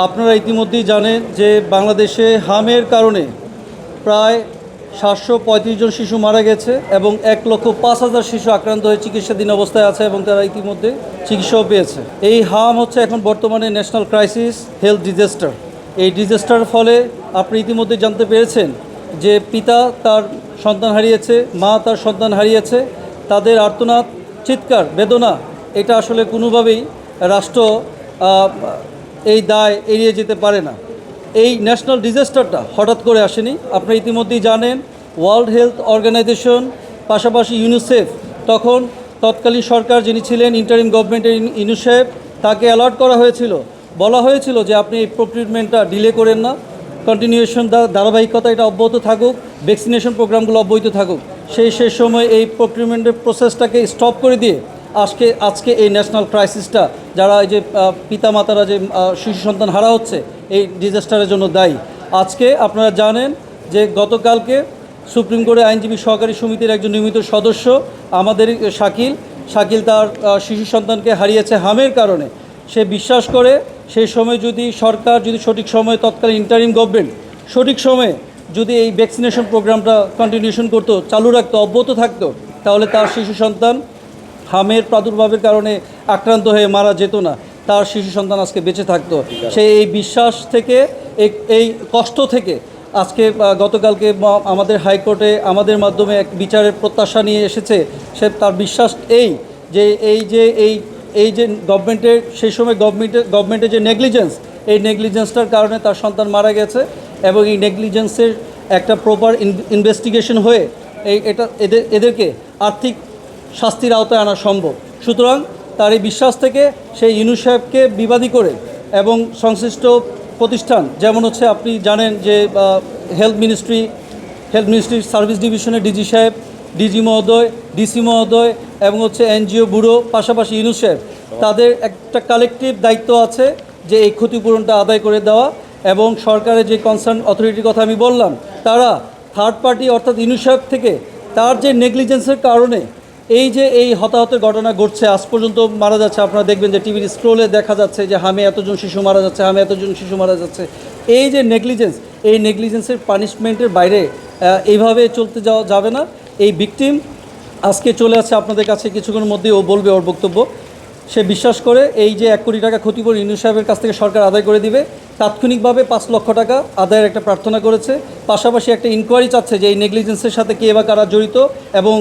আপনারা ইতিমধ্যেই জানেন যে বাংলাদেশে হামের কারণে প্রায় 735 জন শিশু মারা গেছে এবং 1,05,000 শিশু আক্রান্ত হয়ে চিকিৎসাধীন অবস্থায় আছে এবং তারা ইতিমধ্যে চিকিৎসাও পেয়েছে। এই হাম হচ্ছে এখন বর্তমানে ন্যাশনাল ক্রাইসিস হেলথ ডিজাস্টার। এই ডিজাস্টারের ফলে আপনি ইতিমধ্যে জানতে পেরেছেন যে পিতা তার সন্তান হারিয়েছে, মা তার সন্তান হারিয়েছে। তাদের আর্তনাদ, চিৎকার, বেদনা এটা আসলে কোনোভাবেই রাষ্ট্র এই দায় এড়িয়ে যেতে পারে না। এই ন্যাশনাল ডিজাস্টারটা হঠাৎ করে আসেনি। আপনারা ইতিমধ্যেই জানেন ওয়ার্ল্ড হেলথ অর্গানাইজেশন, পাশাপাশি ইউনিসেফ, তখন তৎকালীন সরকার যিনি ছিলেন ইন্টারিম গভর্নমেন্টের ইউনিসেফ, তাকে অ্যালার্ট করা হয়েছিল, বলা হয়েছিল যে আপনি এই প্রক্রিটমেন্টটা ডিলে করেন না, কন্টিনিউয়েশন ধারাবাহিকতা এটা অব্যাহত থাকুক, ভ্যাকসিনেশন প্রোগ্রামগুলো অব্যাহত থাকুক। সেই সময় এই প্রক্রিটমেন্টের প্রসেসটাকে স্টপ করে দিয়ে আজকে এই ন্যাশনাল ক্রাইসিসটা, যারা এই যে পিতামাতারা যে শিশু সন্তান হারা হচ্ছে এই ডিজাস্টারের জন্য দায়ী। আজকে আপনারা জানেন যে গতকালকে সুপ্রিম কোর্টে আইনজীবী সহকারী সমিতির একজন নিয়মিত সদস্য আমাদের শাকিল তার শিশু সন্তানকে হারিয়েছে হামের কারণে। সে বিশ্বাস করে সেই সময় যদি সরকার যদি সঠিক সময়ে তৎকালীন ইন্টারিম গভর্নমেন্ট সঠিক সময়ে যদি এই ভ্যাকসিনেশন প্রোগ্রামটা কন্টিনিউশন করতো, চালু রাখতো, অব্যাহত থাকতো, তাহলে তার শিশু সন্তান হামের প্রাদুর্ভাবের কারণে আক্রান্ত হয়ে মারা যেত না, তার শিশু সন্তান আজকে বেঁচে থাকতো। সে এই বিশ্বাস থেকে, এই কষ্ট থেকে আজকে গতকালকে আমাদের হাইকোর্টে আমাদের মাধ্যমে এক বিচারের প্রত্যাশা নিয়ে এসেছে। সে তার বিশ্বাস এই যে গভর্নমেন্টের সেই সময় গভর্নমেন্টের যে এই নেগলিজেন্সটার কারণে তার সন্তান মারা গেছে এবং এই নেগলিজেন্সের একটা প্রপার ইনভেস্টিগেশন হয়ে এদেরকে আর্থিক শাস্তির আওতায় আনা সম্ভব। সুতরাং তার এই বিশ্বাস থেকে সেই ইউনিসেফকে বিবাদী করে এবং সংশ্লিষ্ট প্রতিষ্ঠান, যেমন হচ্ছে আপনি জানেন যে হেলথ মিনিস্ট্রি সার্ভিস ডিভিশনের ডিজি সাহেব, ডিজি মহোদয়, ডিসি মহোদয় এবং হচ্ছে এনজিও ব্যুরো, পাশাপাশি ইউনিসেফ, তাদের একটা কালেকটিভ দায়িত্ব আছে যে এই ক্ষতিপূরণটা আদায় করে দেওয়া। এবং সরকারের যে কনসার্ন অথরিটির কথা আমি বললাম, তারা থার্ড পার্টি অর্থাৎ ইউনিসেফ থেকে তার যে নেগলিজেন্সের কারণে এই হতাহতের ঘটনা ঘটছে, আজ পর্যন্ত মারা যাচ্ছে। আপনারা দেখবেন যে টিভির স্ক্রোলে দেখা যাচ্ছে যে হামে এতজন শিশু মারা যাচ্ছে, এই যে এই নেগলিজেন্সের পানিশমেন্টের বাইরে এইভাবে চলতে যাবে না। এই ভিকটিম আজকে চলে আসছে আপনাদের কাছে, কিছুক্ষণের মধ্যেই ও বলবে ওর বক্তব্য। সে বিশ্বাস করে এই যে 1 কোটি টাকা ক্ষতিপূরণ ইউনিসেফের কাছ থেকে সরকার আদায় করে দিবে, তাৎক্ষণিকভাবে 5 লক্ষ টাকা আদায়ের একটা প্রার্থনা করেছে। পাশাপাশি একটা ইনকোয়ারি চাচ্ছে যে এই নেগলিজেন্সের সাথে কে বা কারা জড়িত এবং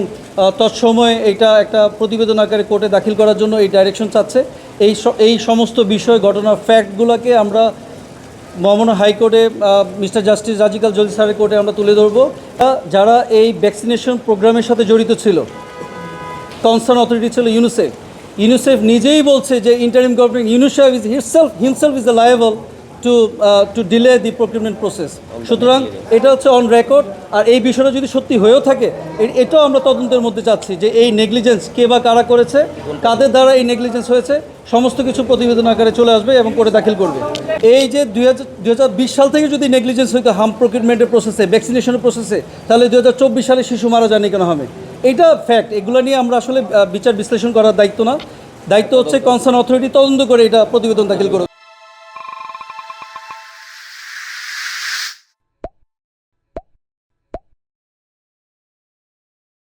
তৎসময়ে এইটা একটা প্রতিবেদন আকারে কোর্টে দাখিল করার জন্য এই ডাইরেকশন চাচ্ছে। এই সমস্ত বিষয়, ঘটনার ফ্যাক্টগুলোকে আমরা মহামান্য হাইকোর্টে মিস্টার জাস্টিস রাজিকাল জলি স্যারের কোর্টে আমরা তুলে ধরবো। যারা এই ভ্যাকসিনেশন প্রোগ্রামের সাথে জড়িত ছিল, কনসার্ন অথরিটি ছিল ইউনিসেফ নিজেই বলছে যে interim government UNICEF is himself is the liable two delay the procurement process. সুতরাং এটা হচ্ছে অন রেকর্ড। আর এই বিষয়টা যদি সত্যি হয়েও থাকে, এটাও আমরা তদন্তের মধ্যে চাচ্ছি যে এই নেগলিজেন্স কে বা কারা করেছে, কাদের দ্বারা এই নেগলিজেন্স হয়েছে, সমস্ত কিছু প্রতিবেদন আকারে চলে আসবে এবং কোর্টে দাখিল করবে। এই যে 2020 সাল থেকে যদি নেগলিজেন্স হইতো হাম প্রকিউরমেন্টের প্রসেসে, ভ্যাকসিনেশনের প্রসেসে, তাহলে 2024 সালে শিশু মারা যায়নি কেন হামে? এটা ফ্যাক্ট। এগুলো নিয়ে আমরা আসলে বিচার বিশ্লেষণ করার দায়িত্ব হচ্ছে কনসার্ন অথরিটি তদন্ত করে এটা প্রতিবেদন দাখিল করে।